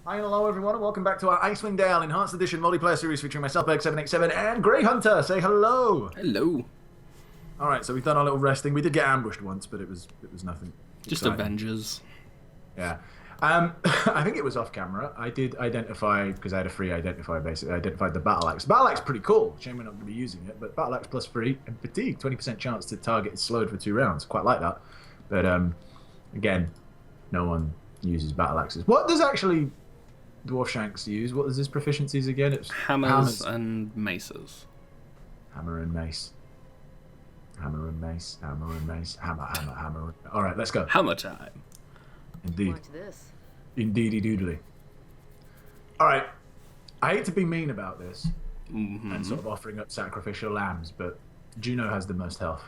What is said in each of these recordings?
Hi, hello everyone, and welcome back to our Icewind Dale Enhanced Edition multiplayer series featuring myself, Berg787, and Grey Hunter. Say hello. Hello. All right, so we've done our little resting. We did get ambushed once, but it was nothing. Just exciting. Avengers. Yeah. I think it was off camera. I did identify, because I had a free identifier, basically. I identified the battle axe. Battle axe pretty cool. Shame we're not going to be using it, but battle axe plus free and fatigue, 20% chance to target is slowed for 2 rounds. Quite like that. But again, no one uses battle axes. What does actually Dwarfshanks use? What is his proficiencies again? It's hammers and maces. Hammer and mace. Hammer and mace. Hammer and mace. Hammer, hammer, hammer. All right, let's go. Hammer time. Indeed. Watch this. Indeedy doodly. All right. I hate to be mean about this and sort of offering up sacrificial lambs, but Juno has the most health.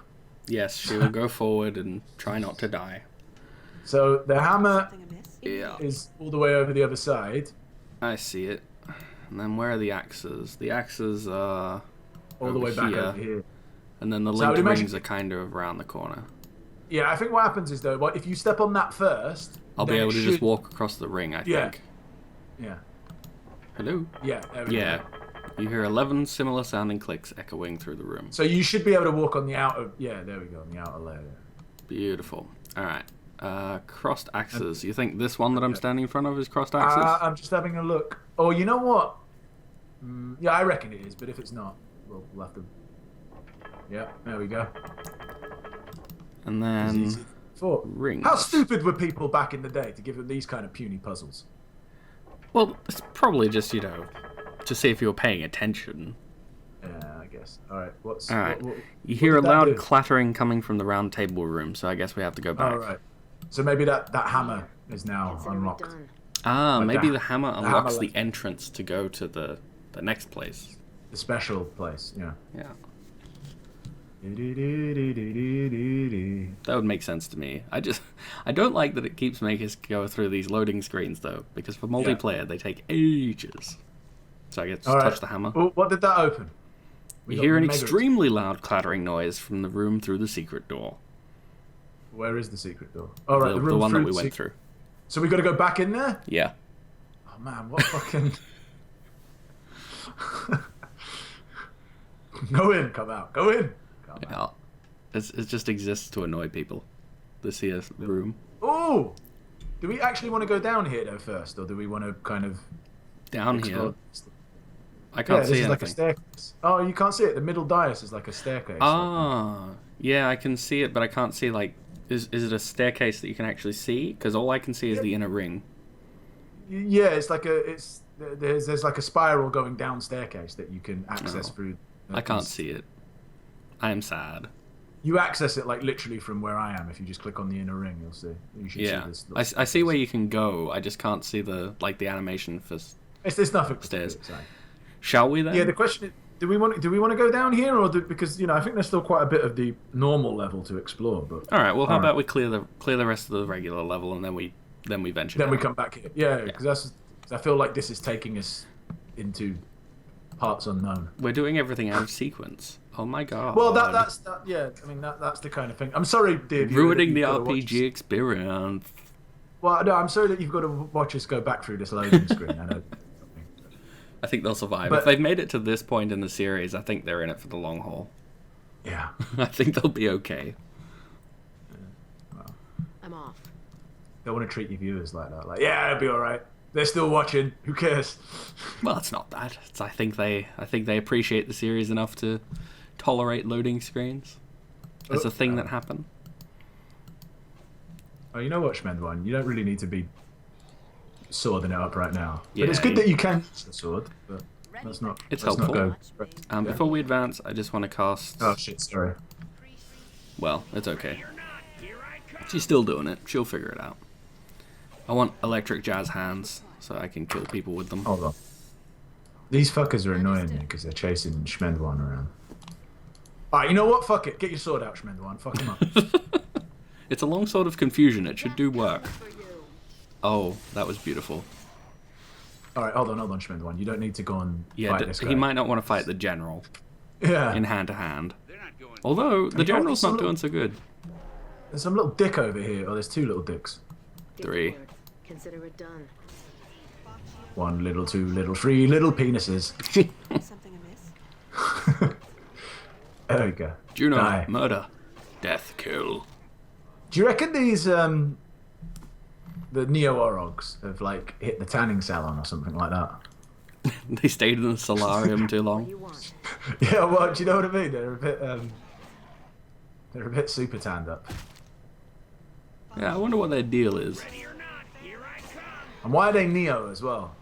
Yes, she will go forward and try not to die. So the hammer Yeah. is all the way over the other side. I see it. And then where are the axes? The axes are All the way back over here. And then the So I would linked imagine- rings are kind of around the corner. Yeah, I think what happens is, though, if you step on that first... I'll be then able it to just should- walk across the ring, I Yeah. think. Yeah. Hello? Yeah. There we go. Yeah. You hear 11 similar sounding clicks echoing through the room. So you should be able to walk on the outer... Yeah, there we go, on the outer layer. Beautiful. Alright. Crossed axes. You think this one that I'm standing in front of is crossed axes? I'm just having a look. Oh, you know what? Yeah, I reckon it is, but if it's not, we'll have to... Yeah, there we go. And then... Rings. How stupid were people back in the day to give them these kind of puny puzzles? Well, it's probably just, to see if you were paying attention. Yeah, I guess. Alright, what's... Alright. What You hear a did that loud do? clattering coming from the round table room, so I guess we have to go back. Alright. So maybe that hammer is now Consider it unlocked. done. Ah, Like maybe the the hammer hammer unlocks the left. entrance to go to the next place. The special place, yeah. Yeah. That would make sense to me. I don't like that it keeps making us go through these loading screens, though, because for multiplayer, they take ages. So I get to touch the hammer. Oh, what did that open? You hear an extremely loud clattering noise from the room through the secret door. Where is the secret door? Oh, right, The room one that through we the went through. So we got to go back in there? Yeah. Oh man, what fucking... Go in, come out. Go in. Come Yeah. out. It just exists to annoy people. This here room. Oh! Do we actually want to go down here though first, or do we want to kind of Down explore? here. I can't this see is anything. like a staircase. Oh, you can't see it. The middle dais is like a staircase. Ah, yeah, I can see it, but I can't see, like, is it a staircase that you can actually see? Because all I can see is the inner ring. Yeah, it's like there's like a spiral going down staircase that you can access through. I can't see it. I am sad. You access it like literally from where I am. If you just click on the inner ring, you'll see. You should Yeah, see this. I see where you can go. I just can't see the animation for It's nothing. stairs. So. Shall we then? Yeah, the question is, do we want to go down here, or because I think there's still quite a bit of the normal level to explore. But All right. Well, how about we clear the rest of the regular level and then we venture. then we down. come back here. Yeah, because I feel like this is taking us into parts unknown. We're doing everything out of sequence. Oh my god. Well, that's that. Yeah, I mean that's the kind of thing. I'm sorry, dear viewer, ruining that the you've gotta watch RPG experience. Well, no, I'm sorry that you've got to watch us go back through this loading screen. I know. I think they'll survive. But- If they've made it to this point in the series, I think they're in it for the long haul. Yeah. I think they'll be okay. I'm off. Don't want to treat your viewers like that. Like, yeah, it'll be all right. They're still watching. Who cares? Well, it's not that. I think they appreciate the series enough to tolerate loading screens. It's a thing that happened. Oh, you know what, Schmend-wan? You don't really need to be swording it up right now. Yeah, but it's good that you can use the sword. But let's not. It's let's not helpful. go. Yeah. Before we advance, I just want to cast. Oh shit! Sorry. Well, it's okay. She's still doing it. She'll figure it out. I want electric jazz hands so I can kill people with them. Hold on. These fuckers are annoying me because they're chasing Schmend-wan around. Alright, you know what? Fuck it. Get your sword out, Schmend-wan. Fuck him up. It's a long sword of confusion. It should do work. Oh, that was beautiful. Alright, hold on, Schmend-wan. You don't need to go and Yeah, fight this guy. he might not want to fight the general Yeah. in hand to hand. Although the general's not doing so good. There's some little dick over here. Oh, there's 2 little dicks. Get 3. to work. Consider it done. 1 little, 2 little, 3 little penises. Something amiss? There we go. Juno, Die. murder, death, kill. Do you reckon these the Neo-Orogs have like hit the tanning salon or something like that? They stayed in the solarium too What do long. you want? Yeah, well, do you know what I mean? They're a bit super tanned up. Yeah, I wonder what their deal is. And why are they Neo as well?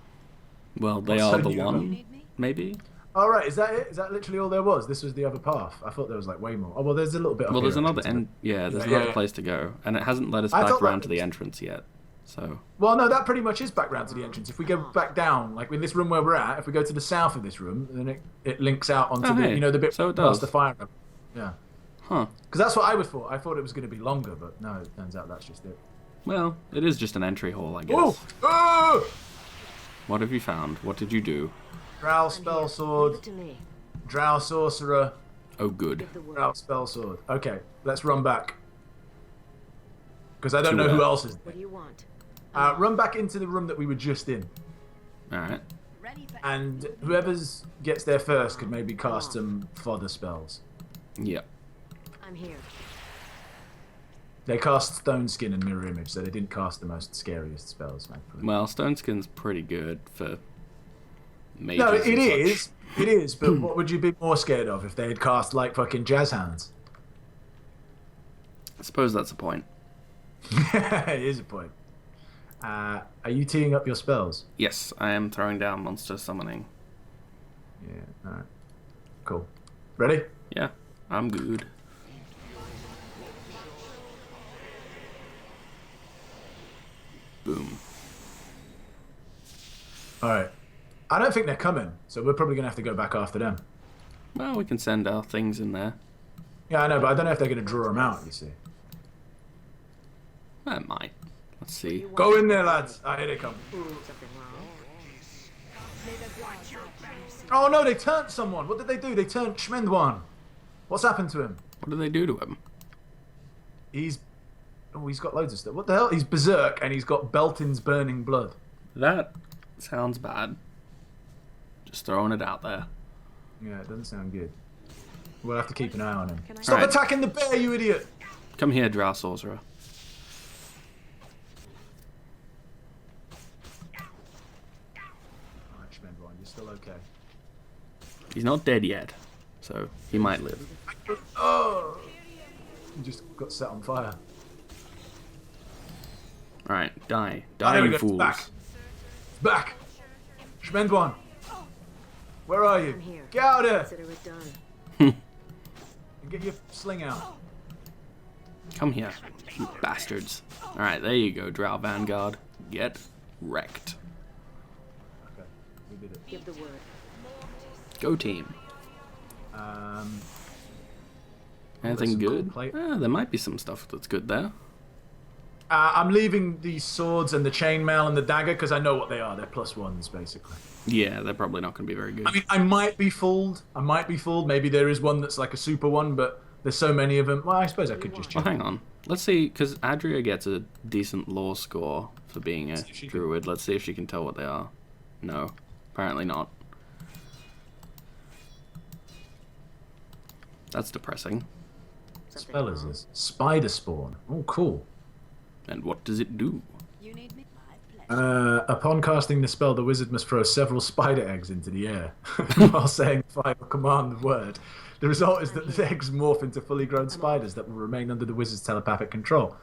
Well, they What's are so the new about one, Need me? maybe? Oh, right, is that it? Is that literally all there was? This was the other path. I thought there was like way more. Oh, well, there's a little bit. Well, there's there's another there's Yeah, another yeah. place to go, and it hasn't led us I back thought around that to the was- entrance yet. So Well, no, that pretty much is back round to the entrance. If we go back down, like in this room where we're at, if we go to the south of this room, then it links out onto Oh, the hey, the bit so it past does. the fire. Yeah, huh? because that's what I was for. I thought it was going to be longer, but no, it turns out that's just it. Well, it is just an entry hall, I guess. Oh! Oh! What have you found? What did you do? Drow I'm spell here. sword, Leave it to me. Drow sorcerer, Oh, good. Give the word. Drow spell sword. Okay, let's run back. Because I don't To know who where? else is What there. do you want? Run back into the room that we were just in. All right. Ready for And whoever's gets there first could maybe cast some fodder spells. Yep. I'm here. They cast Stone Skin and Mirror Image, so they didn't cast the most scariest spells, thankfully. Well, Stone Skin's pretty good for mages. No, and it such. is. It is, but what would you be more scared of if they had cast, like, fucking jazz hands? I suppose that's the point. It is a point. Are you teeing up your spells? Yes, I am throwing down monster summoning. Yeah, alright. Cool. Ready? Yeah, I'm good. Boom. Alright. I don't think they're coming, so we're probably going to have to go back after them. Well, we can send our things in there. Yeah, I know, but I don't know if they're going to draw them out, you see. I might. Let's see. Go in there, lads. Ah, here they come. Ooh, something wrong. Oh, no, they turned someone. What did they do? They turned Schmend-wan. What's happened to him? What do they do to him? He's got loads of stuff. What the hell? He's berserk, and he's got Belton's burning blood. That sounds bad. Just throwing it out there. Yeah, it doesn't sound good. We'll have to keep an eye on him. Can I- Stop Alright. attacking the bear, you idiot! Come here, Drow Sorcerer. Alright, Schmend-wan, you're still okay. He's not dead yet, so he might live. Oh! You just got set on fire. Alright, die. Oh, Die, there we you go. It's fools. back. It's back! Schmend-wan! Where are you? I'm here. Get out of there! Consider it done. And get your sling out. Come here, you bastards. Alright, there you go, Drow Vanguard. Get wrecked. Okay, we did it. Give the word. Go team. Anything some good? gold plate. There might be some stuff that's good there. I'm leaving the swords and the chainmail and the dagger because I know what they are. They're +1s, basically. Yeah, they're probably not going to be very good. I mean, I might be fooled. Maybe there is one that's like a super one, but there's so many of them. Well, I suppose I could just Well, check. hang on. Let's see, because Adria gets a decent lore score for being a See if she can- druid. Let's see if she can tell what they are. No, apparently not. That's depressing. Something Spell is wrong. this? Spider spawn. Oh, cool. And what does it do? You need me? My pleasure. Upon casting the spell, the wizard must throw several spider eggs into the air while saying the final command word. The result is that the eggs morph into fully grown spiders that will remain under the wizard's telepathic control.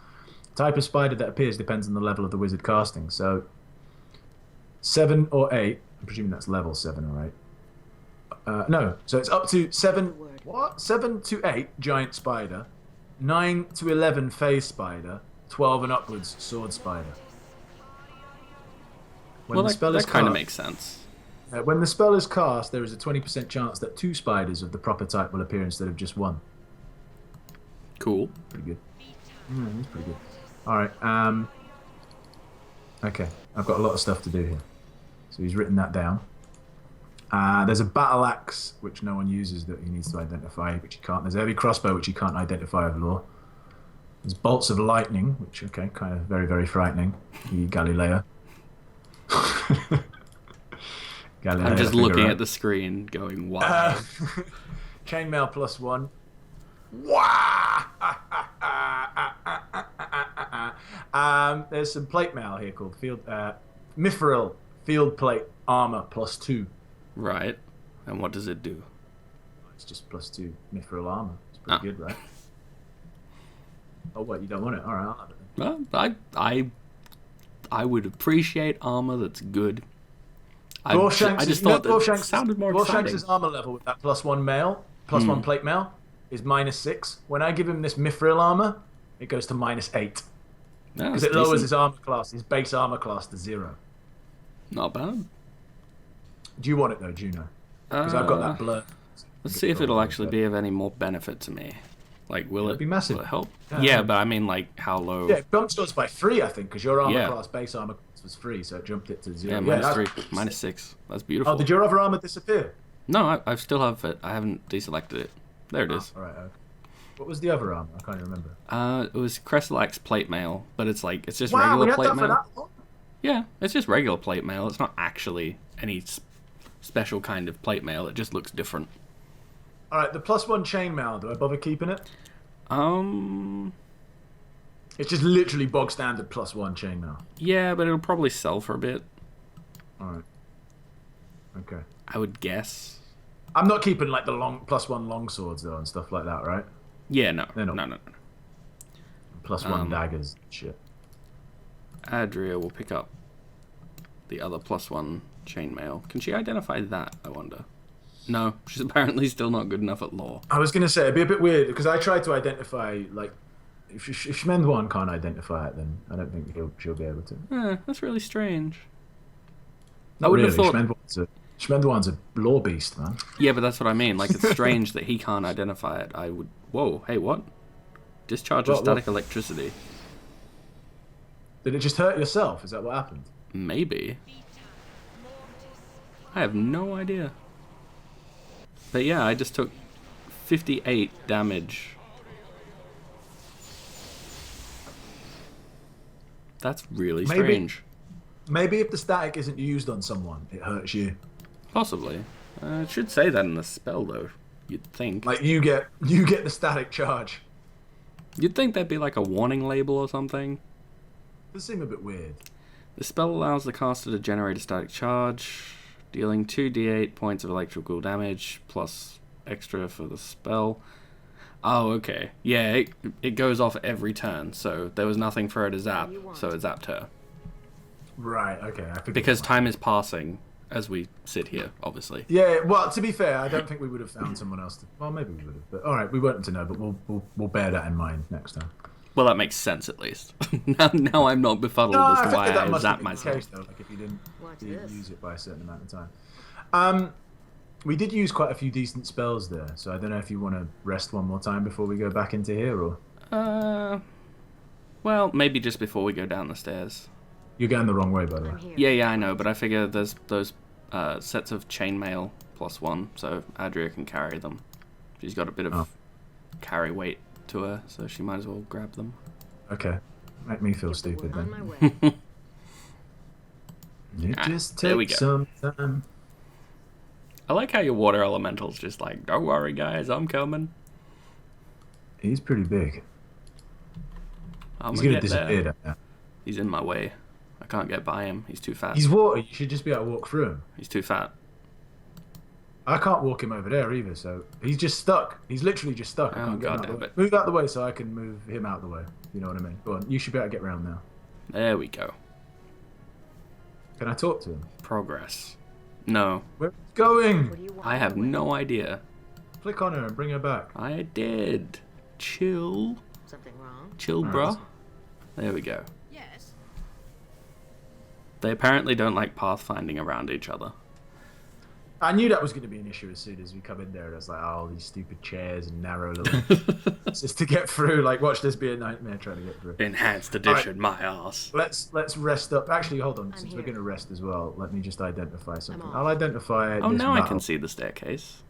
The type of spider that appears depends on the level of the wizard casting. So, 7 or 8. I'm presuming that's level 7 or 8. No, so it's up to 7. What? 7 to 8 giant spider, 9 to 11 phase spider, 12 and upwards sword spider. When Well, the spell is that kind of cast- makes sense. when the spell is cast, there is a 20% chance that 2 spiders of the proper type will appear instead of just 1. Cool. Pretty good. That's pretty good. Alright, okay, I've got a lot of stuff to do here. So he's written that down. There's a battle axe, which no one uses, that he needs to identify, which he can't. There's a heavy crossbow, which he can't identify with lore. There's bolts of lightning, which, okay, kind of very, very frightening. You Galileo. I'm just looking at the screen, going, "Wow." Chainmail +1. Wow! There's some plate mail here called Mithril Field Plate Armor +2. Right. And what does it do? It's just +2 Mithril Armor. It's pretty good, right? Oh, what? You don't want it? All right, I'll have it then. Well, I would appreciate armor that's good. I Dwarfshanks just thought that sounded more exciting. Dwarfshanks' armor level with that +1 mail, +1 plate mail, is -6. When I give him this Mithril armor, it goes to -8. Because it lowers his armor class, his base armor class to 0. Not bad. Do you want it though, Juno? Because I've got that blur. Let's see if it'll actually be of any more benefit to me. Like, will it be massive? Will it help? Yeah, but I mean, like, how low? Yeah, it bumped us by 3, I think, because your armor class, base armor class was 3, so it jumped it to 0. Yeah, -3, -6. That's beautiful. Oh, did your other armor disappear? No, I still have it. I haven't deselected it. There it is. All right. Okay. What was the other armor? I can't even remember. It was Crestalax plate mail, but it's like it's just Wow, regular we had plate that mail. for that long? Yeah, it's just regular plate mail. It's not actually any special kind of plate mail. It just looks different. All right, the +1 chainmail. Do I bother keeping it? It's just literally bog standard +1 chainmail. Yeah, but it'll probably sell for a bit. All right. Okay. I would guess. I'm not keeping like the +1 long swords though and stuff like that, right? Yeah, no. They're not. No. +1 daggers, shit. Adria will pick up the other +1 chainmail. Can she identify that, I wonder? No, she's apparently still not good enough at lore. I was going to say, it'd be a bit weird, because I tried to identify, like, if Schmend-wan can't identify it, then I don't think she'll be able to. That's really strange. Not I would really. have thought... Schmend-wan's a lore beast, man. Yeah, but that's what I mean. Like, it's strange that he can't identify it. I would... Whoa, hey, what? Discharge of static electricity. Did it just hurt yourself? Is that what happened? Maybe. I have no idea. But yeah, I just took 58 damage. That's really strange. Maybe if the static isn't used on someone, it hurts you. Possibly. It should say that in the spell, though. You'd think. Like you get the static charge. You'd think there'd be like a warning label or something. Does seem a bit weird. The spell allows the caster to generate a static charge, dealing 2d8 points of electrical damage plus extra for the spell. Oh, okay. Yeah, it goes off every turn, so there was nothing for her to zap, so it zapped her. Right, okay. Because time is passing as we sit here, obviously. Yeah, well, to be fair, I don't think we would have found someone else to... Well, maybe we would have, but alright, we weren't to know, but we'll bear that in mind next time. Well, that makes sense, at least. now I'm not befuddled as to why I zapped myself. Case, though, like if you didn't use it by a certain amount of time. We did use quite a few decent spells there, so I don't know if you want to rest one more time before we go back into here, or... Well, maybe just before we go down the stairs. You're going the wrong way, by the way. Yeah, I know, but I figure there's those sets of chainmail +1, so Adria can carry them. She's got a bit of carry weight to her, so she might as well grab them. Okay. Make me feel stupid, then. It just takes some time. I like how your water elemental's just like, don't worry, guys, I'm coming. He's pretty big. He's going to disappear now. He's in my way. I can't get by him. He's too fat. He's water. You should just be able to walk through him. He's too fat. I can't walk him over there either, so he's just stuck. He's literally just stuck. I can't get him out of the way. Move out the way so I can move him out of the way. You know what I mean? Go on. You should be able to get around now. There we go. Can I talk to him? Progress. No. Where's he going? I have no idea. Click on her and bring her back. I did. Chill. Something wrong? Chill, bruh. There we go. Yes. They apparently don't like pathfinding around each other. I knew that was going to be an issue as soon as we come in there. I was like, oh, these stupid chairs and narrow little... just to get through. Like, watch this be a nightmare trying to get through. Enhanced edition, my ass. Let's rest up. Actually, hold on. Since we're going to rest as well, let me just identify something. I'll identify this now metal. I can see the staircase.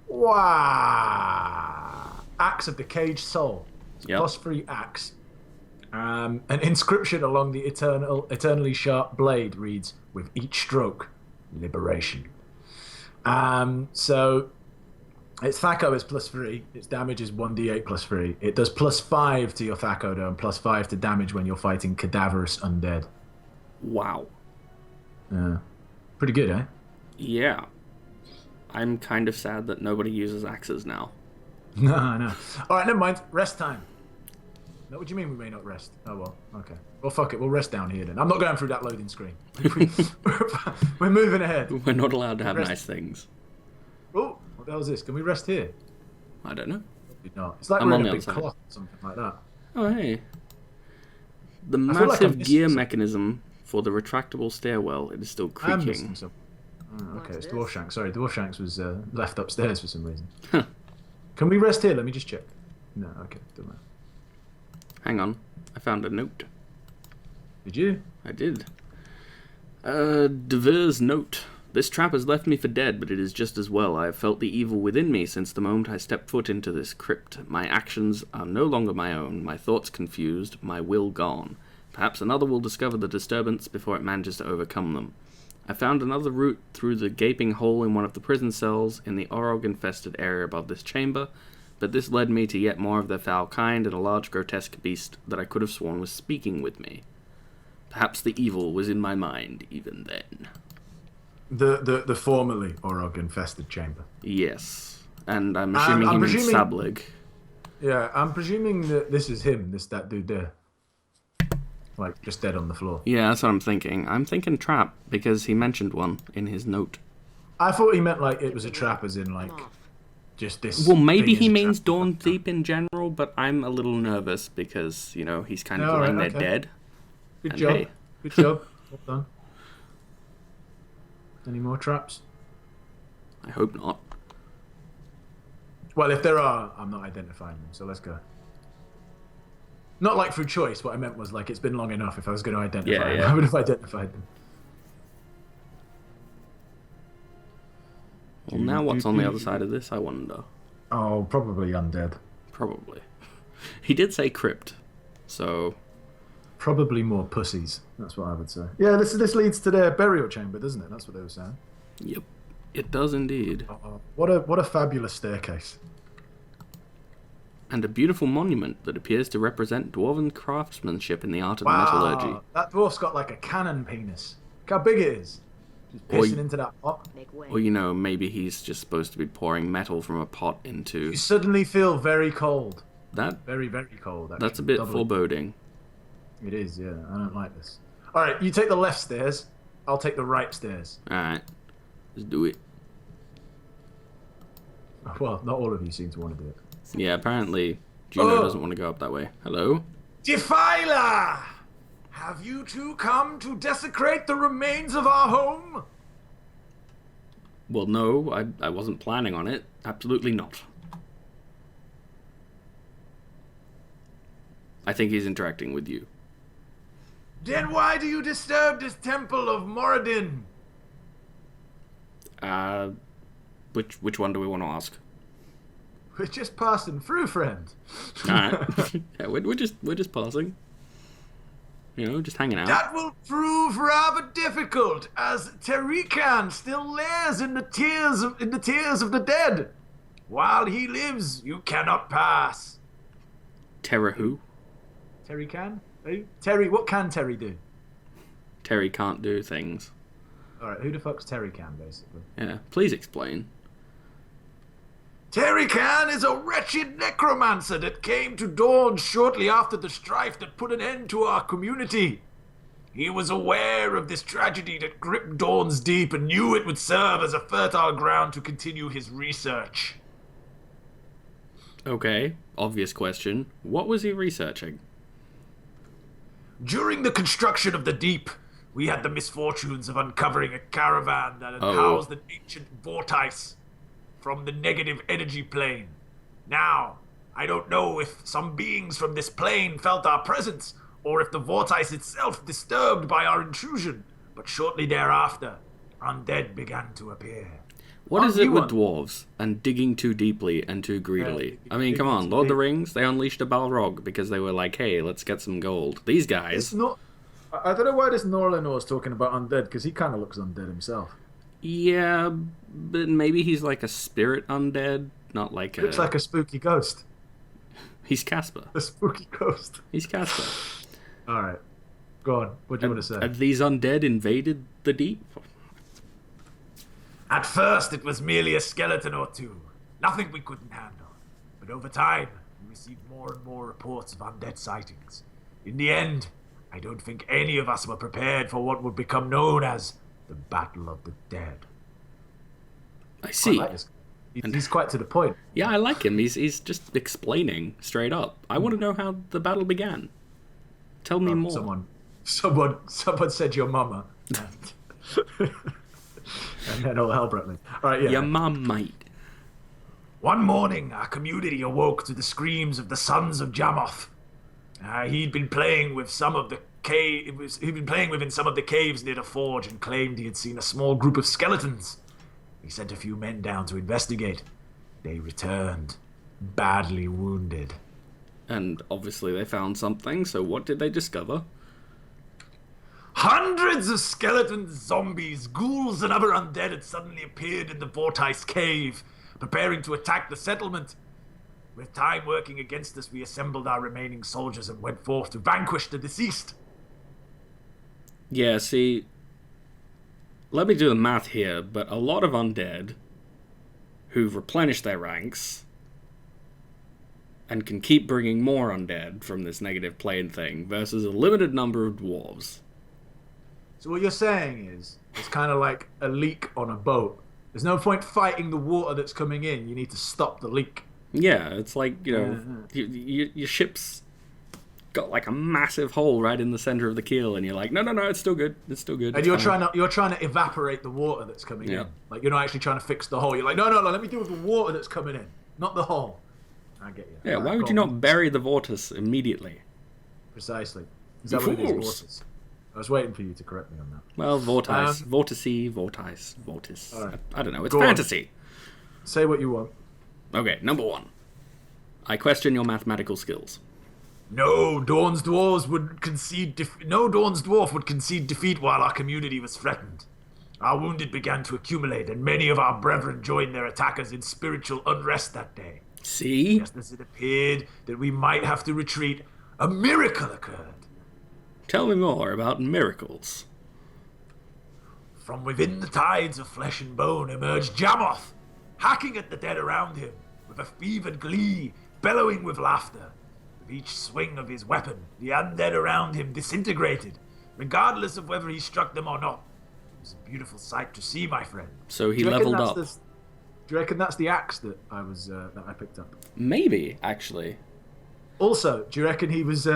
Wow. Axe of the Caged Soul. Yep. +3 axe. An inscription along the eternally sharp blade reads, "With each stroke, liberation." So its Thaco is +3. Its damage is 1d8 +3. It does +5 to your Thaco though, and +5 to damage when you're fighting cadaverous undead. Wow. Pretty good, eh? Yeah. I'm kind of sad that nobody uses axes now. No. All right, never mind. Rest time. No, what do you mean we may not rest? Oh, well, okay. Well, fuck it. We'll rest down here then. I'm not going through that loading screen. We're moving ahead. We're not allowed to have nice things. Oh, what the hell is this? Can we rest here? I don't know. Probably not. It's like I'm we're on in the a big other side. cloth or something like that. Oh, hey. The I feel like I'm massive missing gear something. mechanism for the retractable stairwell, it is still I'm creaking. missing something. Oh, okay, it's Dwarfshanks. Sorry, Dwarfshanks was left upstairs for some reason. Huh. Can we rest here? Let me just check. No, okay, don't matter. Hang on. I found a note. Did you? I did. Dever's note. This trap has left me for dead, but it is just as well. I have felt the evil within me since the moment I stepped foot into this crypt. My actions are no longer my own, my thoughts confused, my will gone. Perhaps another will discover the disturbance before it manages to overcome them. I found another route through the gaping hole in one of the prison cells in the Orog-infested area above this chamber, but this led me to yet more of their foul kind and a large grotesque beast that I could have sworn was speaking with me. Perhaps the evil was in my mind even then. The formerly Orog-infested chamber. Yes, and I'm assuming he means Sablig. Yeah, I'm presuming that this is him, that dude there. Like, just dead on the floor. Yeah, that's what I'm thinking. I'm thinking trap, because he mentioned one in his note. I thought he meant, like, it was a trap as in, like, just this... Well, maybe thing he is a means trap. Dorn Thief in general, but I'm a little nervous because, you know, he's kind of Alright, lying there okay. dead. Good And job. hey. Good job. Well done. Any more traps? I hope not. Well, if there are, I'm not identifying them, so let's go. Not like through choice, what I meant was like it's been long enough. If I was going to identify them, Yeah. I would have identified them. Well, now what's on the other side of this, I wonder. Oh, probably undead. Probably. He did say crypt, so... Probably more pussies. That's what I would say. Yeah, this leads to their burial chamber, doesn't it? That's what they were saying. Yep, it does indeed. Oh, what a fabulous staircase. And a beautiful monument that appears to represent dwarven craftsmanship in the art of metallurgy. That dwarf's got like a cannon penis. Look how big it is. Just pissing into that pot. Make way. Or, you know, maybe he's just supposed to be pouring metal from a pot into... You suddenly feel very cold. That, Very, very cold. Actually. that's a bit Doubly. foreboding. It is, yeah. I don't like this. Alright, you take the left stairs. I'll take the right stairs. Alright, let's do it. Well, not all of you seem to want to do it. Yeah, apparently Juno Oh. doesn't want to go up that way. Hello? Defiler! Have you two come to desecrate the remains of our home? Well, no, I wasn't planning on it. Absolutely not. I think he's interacting with you. Then why do you disturb this temple of Moradin? Which one do we want to ask? We're just passing through, friend. Alright. Yeah, we're just passing. You know, just hanging out. That will prove rather difficult, as Terikan still lays in the tears of the dead. While he lives, you cannot pass. Terra who? Terikan? Who? Terry? What can Terry do? Terry can't do things. All right, who the fuck's Terikan, basically? Yeah, please explain. Terikan is a wretched necromancer that came to Dorn shortly after the strife that put an end to our community. He was aware of this tragedy that gripped Dorn's deep and knew it would serve as a fertile ground to continue his research. Okay, obvious question. What was he researching? During the construction of the Deep, we had the misfortunes of uncovering a caravan that had Oh. housed an ancient vortice from the negative energy plane. Now, I don't know if some beings from this plane felt our presence, or if the vortice itself disturbed by our intrusion, but shortly thereafter, undead began to appear. What is Aren't it you with one? dwarves and digging too deeply and too greedily? I mean, come digging on, too Lord of the deep. Rings, they unleashed a Balrog because they were like, hey, let's get some gold. These It's guys, not. I don't know why this Norlanor is talking about undead, because he kind of looks undead himself. yeah, but maybe he's like a spirit undead, not like Looks like a spooky ghost. He's Casper. A spooky ghost. He's Casper. All right. Go on. What do you want to say? Have these undead invaded the deep? At first, it was merely a skeleton or two. Nothing we couldn't handle. But over time, we received more and more reports of undead sightings. In the end, I don't think any of us were prepared for what would become known as the Battle of the Dead. I see. I like this. He's quite to the point. Yeah, I like him. He's just explaining straight up. I want to know how the battle began. Tell me more. Someone said your mama. And then all hell broke loose. All right, yeah. Your mum might. One morning, our community awoke to the screams of the sons of Jamoth. He'd been playing with some of the he'd been playing within some of the caves near the forge and claimed he had seen a small group of skeletons. He sent a few men down to investigate. They returned, badly wounded. And obviously they found something, so what did they discover? Hundreds of skeletons, zombies, ghouls, and other undead had suddenly appeared in the Vortice cave, preparing to attack the settlement. With time working against us, we assembled our remaining soldiers and went forth to vanquish the deceased. Yeah, see, let me do the math here, but a lot of undead who've replenished their ranks and can keep bringing more undead from this negative plane thing versus a limited number of dwarves. So what you're saying is, it's kind of like a leak on a boat. There's no point fighting the water that's coming in. You need to stop the leak. Yeah, it's like, you know, your ship's got like a massive hole right in the center of the keel, and you're like, no, it's still good. It's still good. And it's you're fine." trying to evaporate the water that's coming Yeah. in. Like, you're not actually trying to fix the hole. You're like, no, let me deal with the water that's coming in, not the hole. I get you. Yeah, Alright, why would go you on. not bury the vortice immediately? Precisely. Is that what it is? Fools. Vortice? I was waiting for you to correct me on that. Well, vortice, vortice. Alright. I don't know. It's Go on. fantasy. Say what you want. Okay, number one. I question your mathematical skills. No Dorn's dwarf would concede defeat while our community was threatened. Our wounded began to accumulate, and many of our brethren joined their attackers in spiritual unrest that day. See? Just as it appeared that we might have to retreat, a miracle occurred. Tell me more about miracles. From within the tides of flesh and bone emerged Jamoth, hacking at the dead around him with a fevered glee, bellowing with laughter. With each swing of his weapon, the undead around him disintegrated, regardless of whether he struck them or not. It was a beautiful sight to see, my friend. So he Do you reckon leveled that's up. Do you reckon that's the axe that I picked up? Maybe, actually. Also, do you reckon he was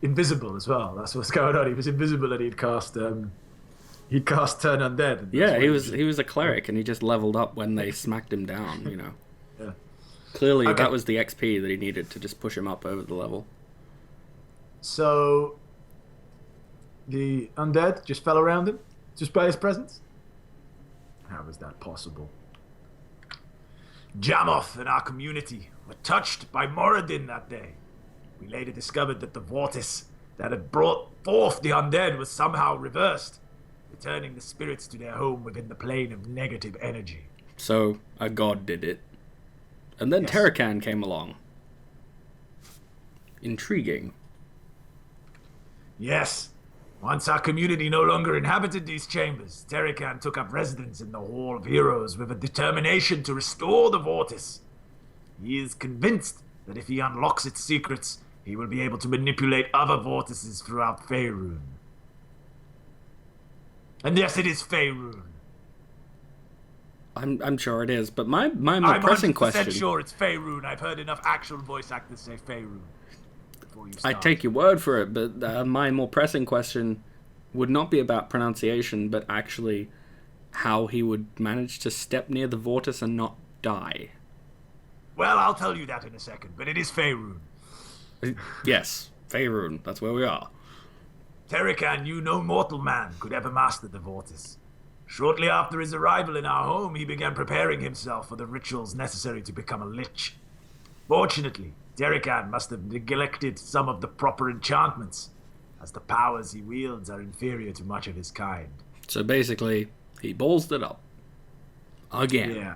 invisible as well? That's what's going on. He was invisible and he'd cast turn undead. And that's Yeah, what he was a cleric, and he just leveled up when they smacked him down, you know. Yeah. Clearly, Okay. that was the XP that he needed to just push him up over the level. So the undead just fell around him, just by his presence. How was that possible? Jamoth and our community were touched by Moradin that day. We later discovered that the vortice that had brought forth the undead was somehow reversed, returning the spirits to their home within the plane of negative energy. So, a god did it. And then Yes. Terrakan came along. Intriguing. Yes, once our community no longer inhabited these chambers, Terrakan took up residence in the Hall of Heroes with a determination to restore the vortice. He is convinced that if he unlocks its secrets, he will be able to manipulate other vortices throughout Faerun. And yes, it is Faerun. I'm sure it is, but my more I'm pressing 100% question... sure it's Faerun. I've heard enough actual voice actors say Faerun. Before you I start. take your word for it, but my more pressing question would not be about pronunciation, but actually how he would manage to step near the vortice and not die. Well, I'll tell you that in a second, but it is Faerun. Yes, Faerun, that's where we are. Terrakan knew no mortal man could ever master the vortice. Shortly after his arrival in our home, he began preparing himself for the rituals necessary to become a lich. Fortunately, Terrican must have neglected some of the proper enchantments, as the powers he wields are inferior to much of his kind. So basically, he ballsed it up. Again. Yeah.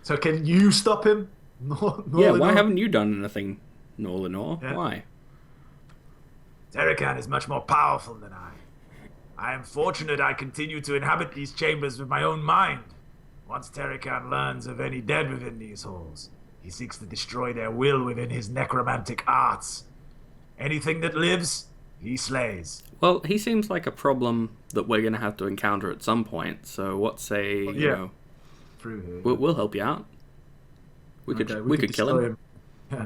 So can you stop him? No, Yeah, why haven't you done anything, Norlanor? Yeah. Why? Terrican is much more powerful than I. I am fortunate I continue to inhabit these chambers with my own mind. Once Terrican learns of any dead within these halls, he seeks to destroy their will within his necromantic arts. Anything that lives, he slays. Well, he seems like a problem that we're going to have to encounter at some point, so what say, you yeah. know, Through here. we'll help you out. We could Okay, we could kill destroy him. Yeah.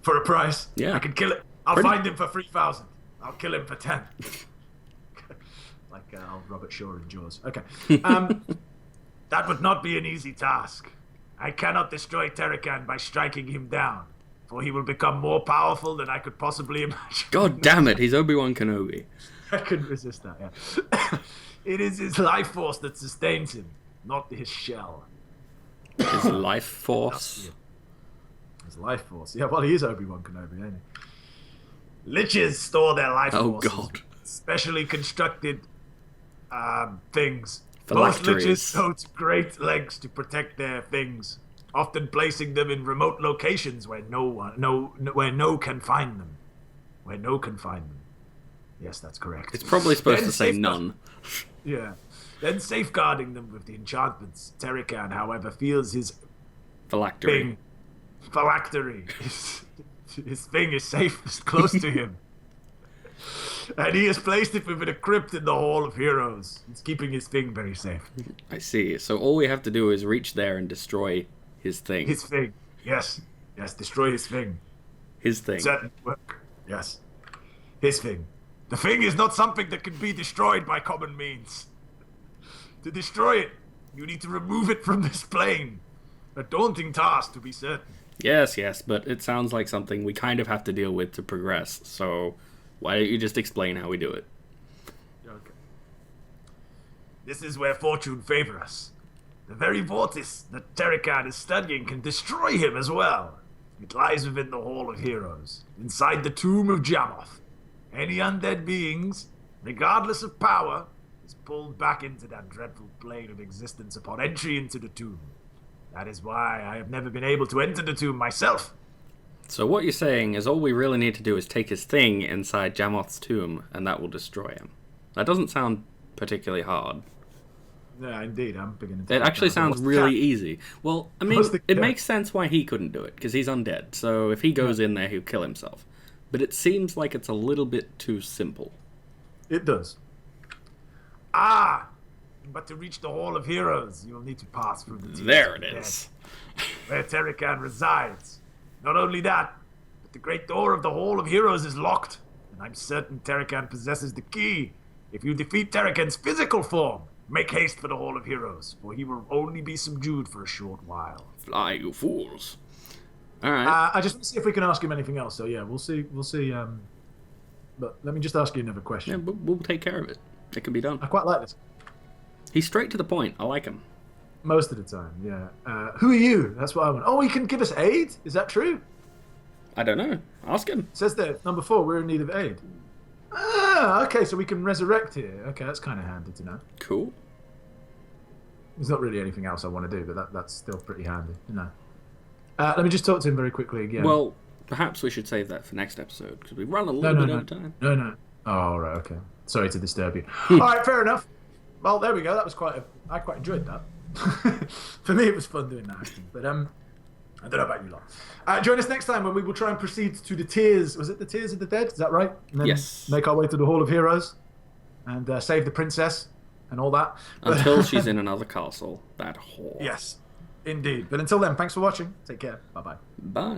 For a price. Yeah. I can kill it. I'll Pretty- find him for 3,000. I'll kill him for 10. Like old Robert Shaw in Jaws. Okay. That would not be an easy task. I cannot destroy Terrican by striking him down, for he will become more powerful than I could possibly imagine. God damn it, he's Obi-Wan Kenobi. I couldn't resist that, yeah. It is his life force that sustains him, not his shell. His life force. His life force. Yeah, well, he is Obi-Wan Kenobi, ain't he? Liches store their life Oh, forces. God. Specially constructed things. Most liches Phylacteries. go to great lengths to protect their things, often placing them in remote locations where no can find them. Where no can find them. Yes, that's correct. It's probably supposed Then to say safeguard- none. Yeah. Then safeguarding them with the enchantments. Terrican, however, feels his Phylactery. thing, phylactery, his thing is safe, is close to him. And he has placed it within a crypt in the Hall of Heroes. It's keeping his thing very safe. I see. So all we have to do is reach there and destroy his thing. His thing. Yes. Yes, destroy his thing. His thing. Certain work. Yes. His thing. The thing is not something that can be destroyed by common means. To destroy it, you need to remove it from this plane. A daunting task, to be certain. Yes, but it sounds like something we kind of have to deal with to progress. So why don't you just explain how we do it? Okay. This is where fortune favors us. The very vortice that Terrican is studying can destroy him as well. It lies within the Hall of Heroes, inside the tomb of Jamoth. Any undead beings, regardless of power, is pulled back into that dreadful plane of existence upon entry into the tomb. That is why I have never been able to enter the tomb myself. So what you're saying is all we really need to do is take his thing inside Jamoth's tomb, and that will destroy him. That doesn't sound particularly hard. Yeah, indeed. I'm beginning to It think actually that. sounds What's the really catch? easy. Well, I mean, What's the it catch? makes sense why he couldn't do it, because he's undead. So if he goes in there, he'll kill himself. But it seems like it's a little bit too simple. It does. Ah! But to reach the Hall of Heroes, you will need to pass through the tears There of it the dead, is. where Terrican resides. Not only that, but the great door of the Hall of Heroes is locked, and I'm certain Terrican possesses the key. If you defeat Terrican's physical form, make haste for the Hall of Heroes, for he will only be subdued for a short while. Fly, you fools. All right. I just want to see if we can ask him anything else. So yeah, we'll see. We'll see. But let me just ask you another question. Yeah, we'll take care of it. It can be done. I quite like this. He's straight to the point. I like him. Most of the time, yeah. Who are you? That's what I want. Oh, he can give us aid? Is that true? I don't know. Ask him. It says there, number 4, we're in need of aid. Ah, okay, so we can resurrect here. Okay, that's kind of handy to know. Cool. There's not really anything else I want to do, but that's still pretty handy, you know. Let me just talk to him very quickly again. Well, perhaps we should save that for next episode, because we run a little bit over time. No. Oh, right, okay. Sorry to disturb you. All right, fair enough. Well, there we go. That was I quite enjoyed that. For me, it was fun doing that, actually. But I don't know about you lot. Join us next time when we will try and proceed to the Tears. Was it the Tears of the Dead? Is that right? And then Yes. Make our way to the Hall of Heroes and save the princess and all that. Until she's in another castle. That whore. Yes, indeed. But until then, thanks for watching. Take care. Bye-bye. Bye.